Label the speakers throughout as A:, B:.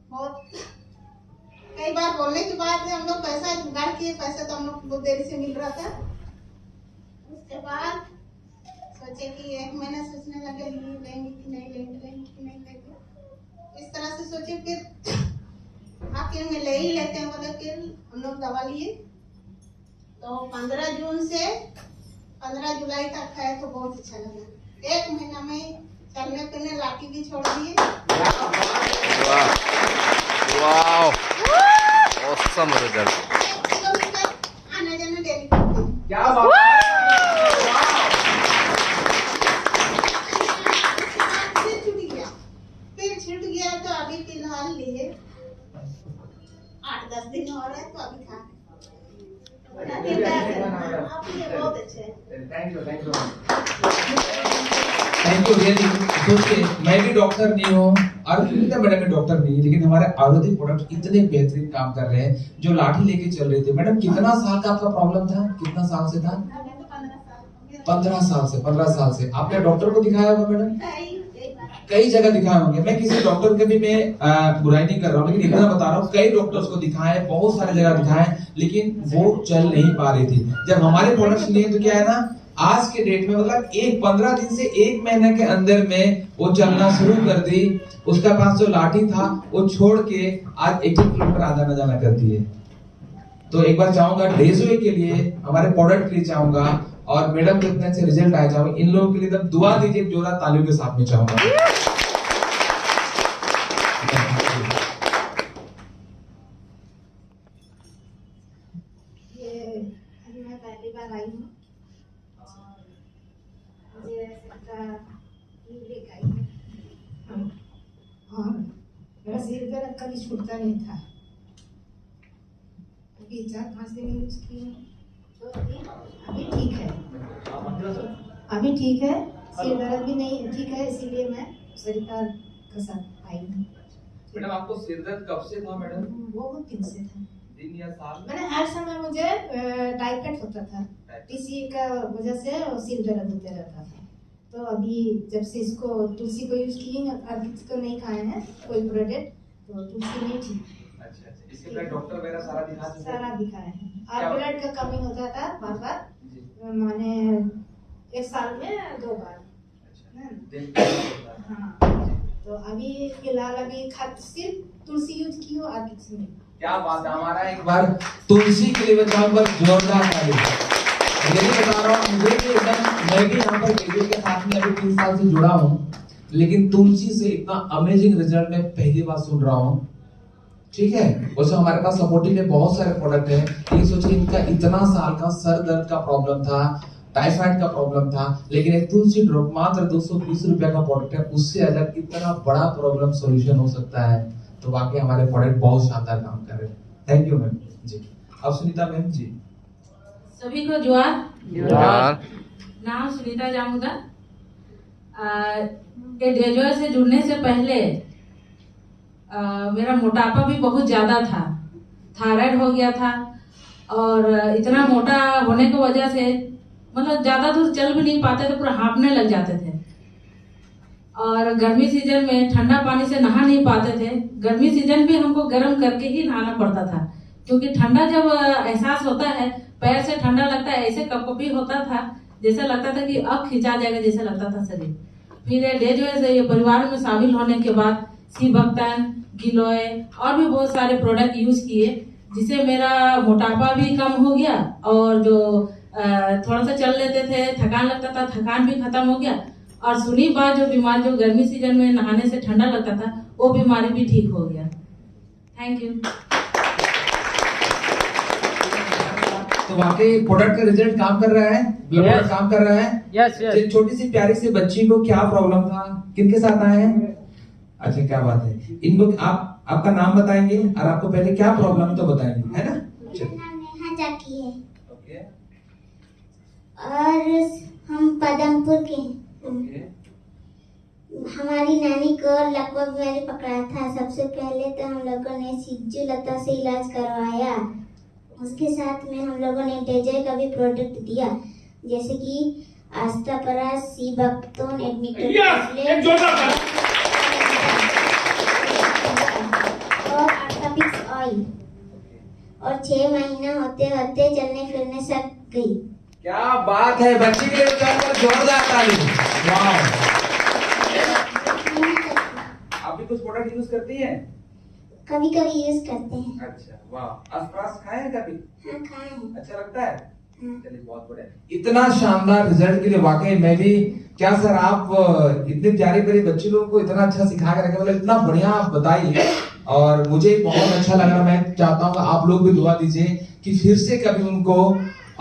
A: बहुत कई बार बोलने के बाद हम लोग पैसा जुगाड़ किए, पैसा तो हम लोग बहुत देरी से मिल रहा था। उसके बाद सोचे कि 1 महीना सोचने लगे लेंगे कि नहीं लेंगे। इस तरह से सोचे, फिर आखिर में ले ही लेते हैं बोले, फिर हम लोग दवा लिए। तो 15 जून से 15 जुलाई तक खाए तो बहुत अच्छा लगा। 1 महीना में चलने फिरने लाठी भी छोड़ दिए।
B: Awesome result.
A: 1 किलोमीटर आने जाने डेली करते हैं।
C: क्या बात
A: फिर छूट गया तो अभी फिलहाल लिए 8-10 दिन हो रहे तो अभी खा बहुत अच्छे हैं।
C: Thank you really. सोचिए, मैं भी डॉक्टर नहीं हूँ और सुनीता मैडम भी डॉक्टर नहीं है, लेकिन हमारे आयुर्वेदिक प्रोडक्ट इतने बेहतरीन काम कर रहे हैं। जो लाठी लेके चल रहे थे मैडम, कितना साल का आपका प्रॉब्लम था? कितना साल से था? 15 साल से। आपने डॉक्टर को दिखाया होगा मैडम? कई जगह दिखाए होंगे। मैं किसी डॉक्टर के भी मैं बुराई नहीं कर रहा हूँ, लेकिन इतना बता रहा हूँ, कई डॉक्टर्स को दिखाए, बहुत सारे जगह दिखाए, लेकिन वो चल नहीं पा रही थी। जब हमारे प्रोडक्ट्स लिए तो क्या है ना, आज के डेट में मतलब 15 दिन से 1 महीने के अंदर में वो चलना शुरू कर दी। उसका पास जो लाठी था वो छोड़ के आज 1 किलोमीटर आना जाना करती है। तो एक बार चाहूंगा डेजोए के लिए, हमारे प्रोडक्ट के लिए चाहूंगा, और मैडम के इतने अच्छे रिजल्ट आए, चाहूंगा इन लोगों के लिए तब दुआ दीजिए, जोरा तालियों के साथ में चाहूंगा।
A: ये अभी मैं पहली बार आई हूँ और मुझे इसका लेके आई है। और मेरा सिर दर्द कभी छूटता नहीं था। अभी 4-5 दिन यूज की तो अभी ठीक है। अभी ठीक है, सिर दर्द भी नहीं ठीक है, इसीलिए मैं सरिता के साथ आई हूँ।
C: मैडम आपको सिर दर्द कब से था मैडम?
A: बहुत दिन से था।
C: दिन या साल?
A: मैंने हर समय मुझे टाइफाइड होता था, इसी का वजह से सिर दर्द होते रहता था। तो अभी जब से इसको तुलसी को यूज किए, अभी तो नहीं खाए हैं कोई प्रोडक्ट, तो तुलसी नहीं थी।
C: अच्छा, इसके पहले डॉक्टर वगैरह सारा
A: दिखाए हैं। और ब्लड का कमी होता था बार, माने 1 साल में 2 बार। हाँ, तो अभी फिलहाल अभी सिर्फ तुलसी यूज की हो और कुछ नहीं।
C: क्या बात है। हमारा एक बार तुलसी के लिए बचाव पर जोरदार ताली। यही बता रहा हूँ, मुझे भी एकदम, मैं भी यहाँ पर केबीएल के साथ में अभी 3 साल से जुड़ा हूँ, लेकिन तुलसी से इतना अमेजिंग रिजल्ट मैं पहली बार सुन रहा हूँ। ठीक है, वैसे हमारे पास सपोर्टिव में बहुत सारे प्रोडक्ट हैं, लेकिन सोचिए इनका इतना साल का सर दर्द का प्रॉब्लम था, टाइफाइड का प्रॉब्लम था, लेकिन एक तुलसी ड्रॉप मात्र 220 रुपया का प्रोडक्ट है, उससे अगर इतना बड़ा प्रॉब्लम सॉल्यूशन हो सकता है, तो वाकई हमारे प्रोडक्ट बहुत शानदार काम कर रहे हैं। थैंक यू मैम जी। अब सुनीता मैम जी।
D: सभी को जोहार। नाम सुनीता जामुदा। डेजोए से जुड़ने से पहले मेरा मोटापा भी बहुत ज्यादा था, थायराइड हो गया था, और इतना मोटा होने की वजह से मतलब ज्यादा दूर चल भी नहीं पाते थे, पूरा हाँफने लग जाते थे। और गर्मी सीजन में ठंडा पानी से नहा नहीं पाते थे। गर्मी सीजन भी हमको गर्म करके ही नहाना पड़ता था, क्योंकि ठंडा जब एहसास होता है, पैर से ठंडा लगता है, ऐसे कपकपी होता था, जैसे लगता था कि अब खिंचा जाएगा, जैसे लगता था शरीर। फिर डेजोए से ये परिवार में शामिल होने के बाद सीबक्तन, गिलोय और भी बहुत सारे प्रोडक्ट यूज किए, जिससे मेरा मोटापा भी कम हो गया, और जो थोड़ा सा चल लेते थे, थकान लगता था, थकान भी खत्म हो गया, और सुनी बात जो बीमारी जो गर्मी सीजन में नहाने से ठंडा लगता था, वो बीमारी भी ठीक हो गया। Thank you.
C: तो वाकई प्रोडक्ट का रिजल्ट काम कर रहा है, प्रोडक्ट काम कर रहा है।
E: यस।
C: छोटी सी प्यारी सी बच्ची को क्या प्रॉब्लम था, किनके साथ आए हैं? अच्छा, क्या बात है। इनको आपका नाम बताएंगे और आपको पहले क्या प्रॉब्लम तो बताएंगे, है ना?
F: मेरा नाम नेहा जाकी है।
C: ओके।
F: और हम पदमपुर के हैं। हमारी नानी को लकवा बीमारी पकड़ा था। सबसे पहले तो हम लोगों ने सिज्जू लता से इलाज करवाया, उसके साथ में हम लोगों ने डेजोए का भी प्रोडक्ट दिया, जैसे कि आस्तापरा, सीबक्तोन, एडमिटोन, दवाई और 6 महीना होते होते चलने फिरने सक गई।
C: क्या बात है, बच्ची के लिए पर जोरदार ताली। वाह। आप भी कुछ प्रोडक्ट यूज करती हैं?
F: कभी कभी यूज करते हैं।
C: अच्छा, वाह। आसपास खाए हैं कभी?
F: हाँ, खाए हैं।
C: अच्छा लगता है?
F: हाँ।
C: चलिए, बहुत बढ़िया। इतना शानदार रिजल्ट के लिए वाकई मैं भी, क्या सर आप इतने प्यारे प्यारे बच्चे लोगों को इतना अच्छा सिखा के रखे, मतलब इतना बढ़िया आप बताइए और मुझे बहुत अच्छा लगा। मैं चाहता हूँ आप लोग भी दुआ दीजिए कि फिर से कभी उनको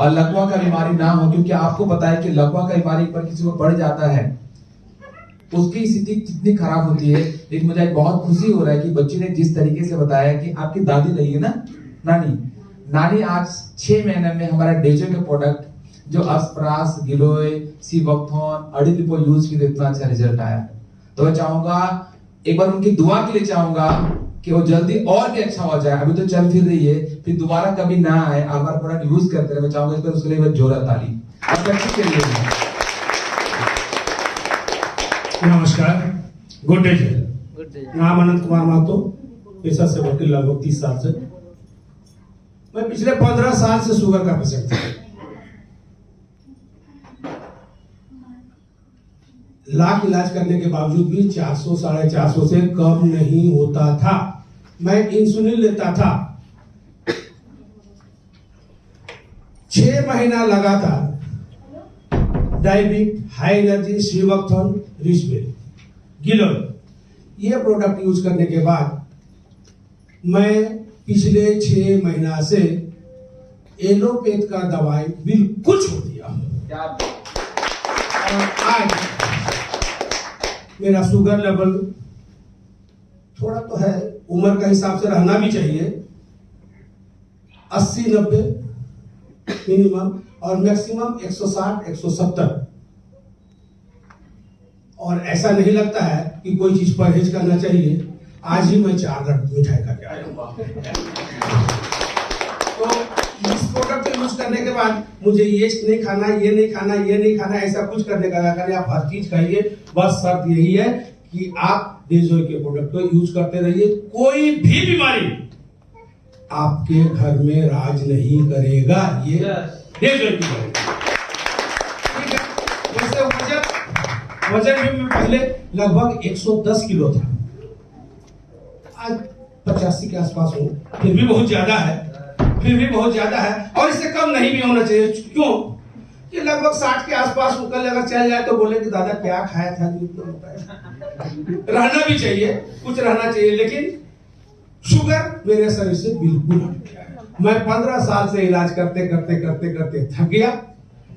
C: लकवा का बीमारी ना हो, क्योंकि आपको पता है कि लकवा का बीमारी पर किसी को बढ़ जाता है उसकी स्थिति कितनी खराब होती है। लेकिन मुझे बहुत खुशी हो रहा है कि बच्ची ने जिस तरीके से बताया कि आपकी दादी रही है ना, नानी आज 6 महीने में हमारा डेजो के प्रोडक्ट जो अस्प्रास, गिलोय, सीबकथॉन, अडिलिपो यूज की तो इतना अच्छा रिजल्ट आया। तो मैं चाहूंगा एक बार उनकी दुआ के लिए चाहूंगा कि वो जल्दी और भी अच्छा हो जाए। अभी तो चल फिर रही है, फिर दोबारा कभी ना आए, हमारा प्रोडक्ट यूज करते रहे। मैं चाहूंगा इस पर उसके लिए जोरा ताली और बच्ची के लिए।
B: नमस्कार, गुड डे सर। नाम अनंत कुमार महतो, पेशा से वकील, लगभग 30 साल से। मैं पिछले 15 साल से शुगर का पेशेंट था। लाख इलाज करने के बावजूद भी 400 साढ़े 400 से कम नहीं होता था। मैं इंसुलिन लेता था। 6 महीना लगातार डायबिट, हाई एनर्जी, श्रीवक्थन, रिचबेरी, गिलोय ये प्रोडक्ट यूज करने के बाद मैं पिछले 6 महीना से एलोपैथ का दवाई बिल्कुल छोड़ दिया। और आज मेरा शुगर लेवल थोड़ा तो है, उम्र का हिसाब से रहना भी चाहिए, 80-90 मिनिमम और मैक्सिमम 160-170। और ऐसा नहीं लगता है कि कोई चीज परहेज करना चाहिए। आज ही मैं 4 लड्डू मिठाई खा के आया हूं। तो इस प्रोडक्ट को यूज करने के बाद मुझे ये नहीं खाना, ये नहीं खाना, ये नहीं खाना, ऐसा कुछ करने का दरकार नहीं। आप हर चीज खाइए, बस शर्त यही है कि आप डेजोय के प्रोडक्ट को यूज करते रहिए। कोई भी बीमारी आपके घर में राज नहीं करेगा, ये डेजोय की करेगा। ठीक है। वैसे वजन भी मैं पहले लगभग 110 किलो था, आज 85 के आसपास हूँ। फिर भी बहुत ज्यादा है, और इससे कम नहीं भी होना चाहिए। क्यों कि लगभग 60 के आसपास कल अगर चल जाए तो बोले कि दादा क्या खाया था। रहना भी चाहिए, कुछ रहना चाहिए, लेकिन शुगर मेरे शरीर से बिल्कुल हट गया है। मैं 15 साल से इलाज करते थक गया,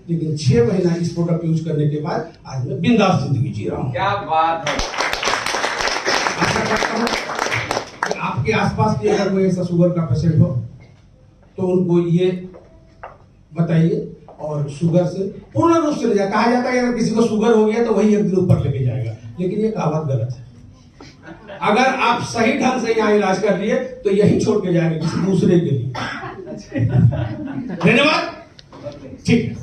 B: लेकिन 6 महीना इस प्रोडक्ट यूज करने के बाद आज मैं बिंदास जिंदगी जी रहा हूँ।
C: क्या बात है।
B: आशा करता हूँ कि आपके आसपास भी अगर कोई ऐसा शुगर का पेशेंट हो तो उनको ये बताइए और शुगर से पूर्ण रूप से कहा जाता है अगर किसी को शुगर हो गया तो वही एक दिन ऊपर लेके जाएगा, लेकिन ये कहावत गलत है। अगर आप सही ढंग से यहाँ इलाज कर लिए तो यही छोड़ के जाएंगे किसी दूसरे के लिए। धन्यवाद। ठीक है।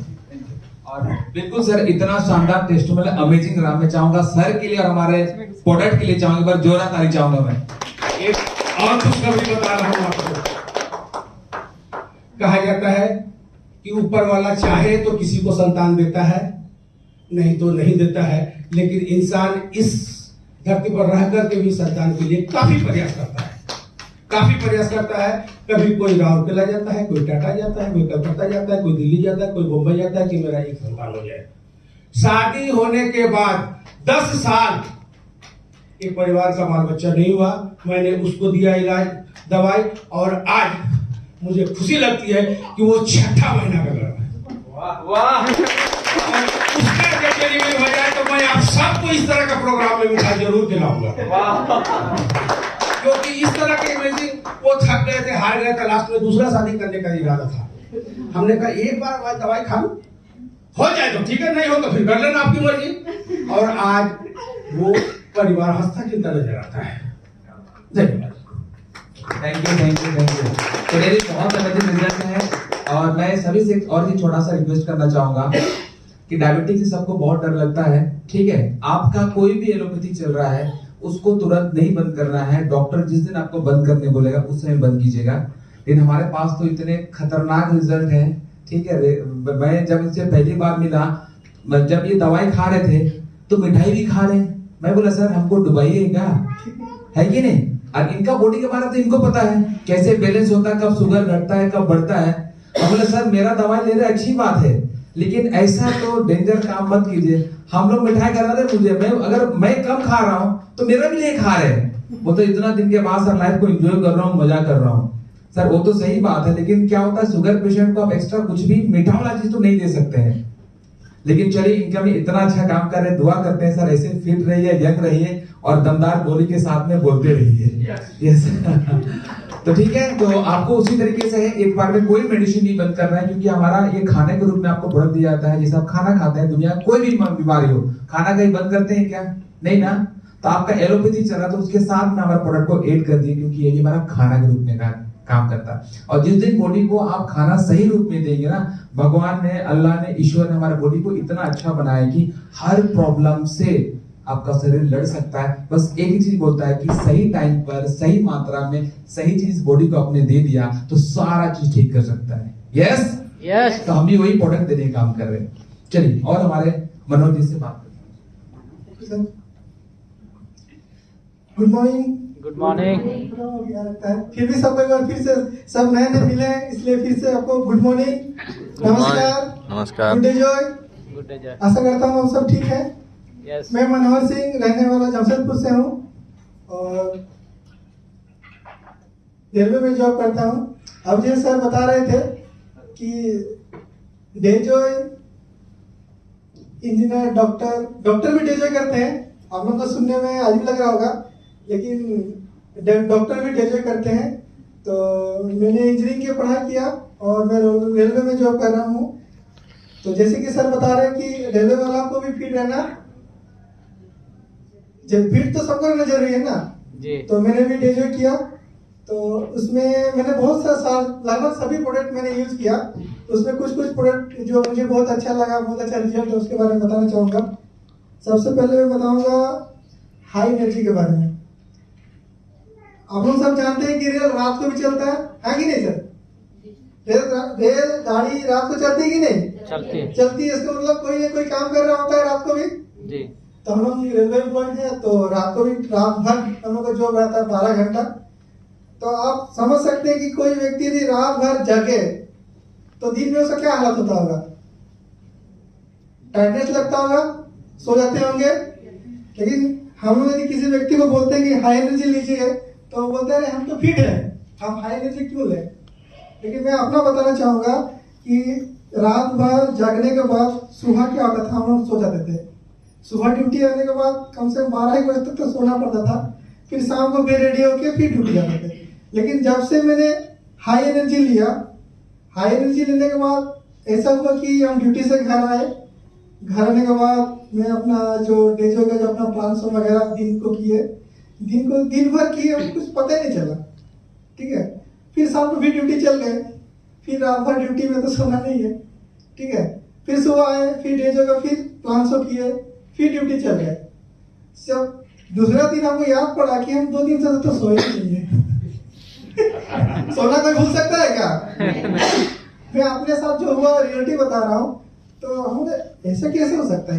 C: और बिल्कुल सर, इतना शानदार टेस्ट मतलब अमेजिंग रहा। मैं चाहूंगा सर के लिए और हमारे प्रोडक्ट के लिए चाहूंगा, एक बार जोरदार ताली चाहूंगा। मैं
B: एक और खुशखबरी बता रहा हूं आपको। कहा जाता है कि ऊपर वाला चाहे तो किसी को संतान देता है, नहीं तो नहीं देता है, लेकिन इंसान इस धरती पर रह करके भी संतान के लिए काफी प्रयास करता है। कभी कोई राउरकेला जाता है, कोई टाटा जाता है, कोई कलकत्ता जाता है, कोई दिल्ली जाता है, कोई मुंबई जाता है कि मेरा एक संतान हो जाए। शादी होने के बाद 10 साल एक परिवार का बाल बच्चा नहीं हुआ, मैंने उसको दिया इलाज, दवाई, और आज मुझे खुशी लगती है कि वो 6ठा महीना का गर्भ है।
C: वाह।
B: उसका जब डिलीवरी हो जाए तो मैं आप सबको इस तरह का प्रोग्राम में मिठाई जरूर खिलाऊंगा, क्योंकि इस तरह के इमेजिंग वो थक गए थे, हार गए थे, लास्ट में दूसरा शादी करने का इरादा था। हमने कहा एक बार दवाई खा लो, हो जाए तो ठीक है, नहीं हो तो फिर कर लेना, आपकी मर्जी। और आज वो परिवार हंसता खिलता नजर आता है। धन्यवाद।
C: Thank you. तो मेरी बहुत अमेजिंग रिजल्ट है। और मैं सभी से और ही छोटा सा रिक्वेस्ट करना चाहूंगा कि डायबिटीज से सबको बहुत डर लगता है, ठीक है। आपका कोई भी एलोपैथी चल रहा है उसको तुरंत नहीं बंद करना है। डॉक्टर जिस दिन आपको बंद करने बोलेगा उस समय बंद कीजिएगा। लेकिन हमारे पास तो इतने खतरनाक रिजल्ट हैं, ठीक है। मैं जब इससे पहली बार मिला, जब ये दवाई खा रहे थे तो मिठाई भी खा रहे हैं। मैं बोला सर हमको डुबाइए क्या, है कि नहीं। और इनका बॉडी के बारे में तो इनको पता है कैसे बैलेंस होता है, कब शुगर घटता है कब बढ़ता है। अब बोले सर मेरा दवाई ले रहे अच्छी बात है, लेकिन ऐसा तो डेंजर काम मत कीजिए। हम लोग मिठाई खा रहे थे, मुझे अगर मैं कम खा रहा हूँ तो मेरा भी लिए खा रहे हैं। वो तो इतना दिन के बाद सर लाइफ को एंजॉय कर रहा हूँ, मजा कर रहा हूँ। सर वो तो सही बात है, लेकिन क्या होता है शुगर पेशेंट को आप एक्स्ट्रा कुछ भी मीठा वाला चीज तो नहीं दे सकते हैं। लेकिन चलिए इनका भी इतना अच्छा काम कर रहे हैं, दुआ करते हैं सर ऐसे फिट रहिए, यंग रहिए और दमदार बोली के साथ में बोलते रहिए। यस तो ठीक है, तो आपको उसी तरीके से है, एक बार में कोई मेडिसिन नहीं बंद करना है, क्योंकि हमारा ये खाने के रूप में आपको प्रोडक्ट दिया जाता है। जैसे आप खाना खाते हैं, दुनिया कोई भी बीमारी हो, खाना कहीं बंद करते हैं क्या, नहीं ना। तो आपका एलोपैथी चल रहा तो उसके साथ में हमारे प्रोडक्ट को ऐड कर दिए, क्योंकि ये हमारा खाना के रूप में काम करता है। और जिस दिन बॉडी को आप खाना सही रूप में देंगे ना, भगवान ने, अल्लाह ने, ईश्वर ने हमारे बॉडी को इतना अच्छा बनाया कि हर प्रॉब्लम से आपका शरीर लड़ सकता है। बस एक ही चीज बोलता है कि सही टाइम पर सही मात्रा में सही चीज बॉडी को आपने दे दिया तो सारा चीज ठीक कर सकता है। यस तो हम भी वही प्रोडक्ट देने का काम कर रहे हैं। चलिए और हमारे मनोज जी से बात करते हैं।
E: Good morning.
G: Good morning.
E: फिर भी सबको एक बार फिर से सब नए नए मिले हैं, इसलिए फिर से आपको गुड मॉर्निंग, नमस्कार,
G: नमस्कार।
E: Good day joy.
G: Good day joy.
E: आशा करता हूँ आप सब ठीक है।
G: यस।
E: मैं मनोहर सिंह, रहने वाला जमशेदपुर से हूँ और रेलवे में जॉब करता हूँ। अब जो सर बता रहे थे कि डे जॉय इंजीनियर, डॉक्टर भी डे जॉय करते हैं। आप लोग को सुनने में अजीब लग रहा होगा, लेकिन डॉक्टर भी डे जॉय करते हैं। तो मैंने इंजीनियरिंग की पढ़ाई किया और मैं रेलवे में जॉब कर रहा हूँ। तो जैसे कि सर बता रहे हैं कि रेलवे वाला को भी फिट रहना, जब फिट तो सबको रहना जरूरी है ना
G: जी।
E: तो मैंने भी डे जॉय किया, तो उसमें मैंने बहुत सारा लगभग सभी प्रोडक्ट मैंने यूज किया। उसमें कुछ प्रोडक्ट जो मुझे बहुत अच्छा लगा, बहुत अच्छा रिजल्ट है, उसके बारे में बताना चाहूँगा। सबसे पहले मैं बताऊँगा हाई एनर्जी के बारे में। आप लोग सब जानते हैं कि रेल रात को भी चलता है कि नहीं सर? रेल गाड़ी रात को चलती है कि नहीं? चलती है। इसका मतलब कोई ना कोई काम कर रहा होता है रात को भी
G: जी।
E: तो हम लोग रेलवे एम्प्लॉय हैं, तो रात को भी रात भर हम लोग का जॉब रहता है 12 घंटा। तो आप समझ सकते हैं कि कोई व्यक्ति यदि रात भर जगे तो दिन में उसका क्या हालत होता होगा? टायर्डनेस लगता होगा, सो जाते होंगे। लेकिन हम लोग यदि किसी व्यक्ति को बोलते हैं कि हाई एनर्जी लीजिए तो वो बोलते हैं हम तो फिट है, हम हाई एनर्जी क्यों लें? लेकिन मैं अपना बताना चाहूंगा कि रात भर जागने के बाद सुबह क्या होता था, हम लोग सो जाते थे। सुबह ड्यूटी आने के बाद कम से कम 12 बजे तक तो सोना पड़ता था, फिर शाम को फिर रेडी होके फिर ड्यूटी जाते थे। लेकिन जब से मैंने हाई एनर्जी लिया, हाई एनर्जी लेने के बाद ऐसा हुआ कि हम ड्यूटी से घर आए। घर आने के बाद मैं अपना जो डे जॉय का जो अपना प्लान वगैरह दिन भर किए, कुछ पता ही नहीं चला। ठीक है, फिर शाम को फिर ड्यूटी चल गए, फिर रात भर ड्यूटी में तो सोना नहीं है। ठीक है, फिर सुबह आए, फिर डे जॉय का फिर प्लान किए, फिर ड्यूटी चल गए। जब दूसरा दिन हमको याद पड़ा कि हम 2 दिन से तो सोए नहीं है। सोना कोई भूल सकता है क्या? मैं अपने साथ जो हुआ रियलिटी बता रहा हूँ। तो हम ऐसा कैसे हो सकता है?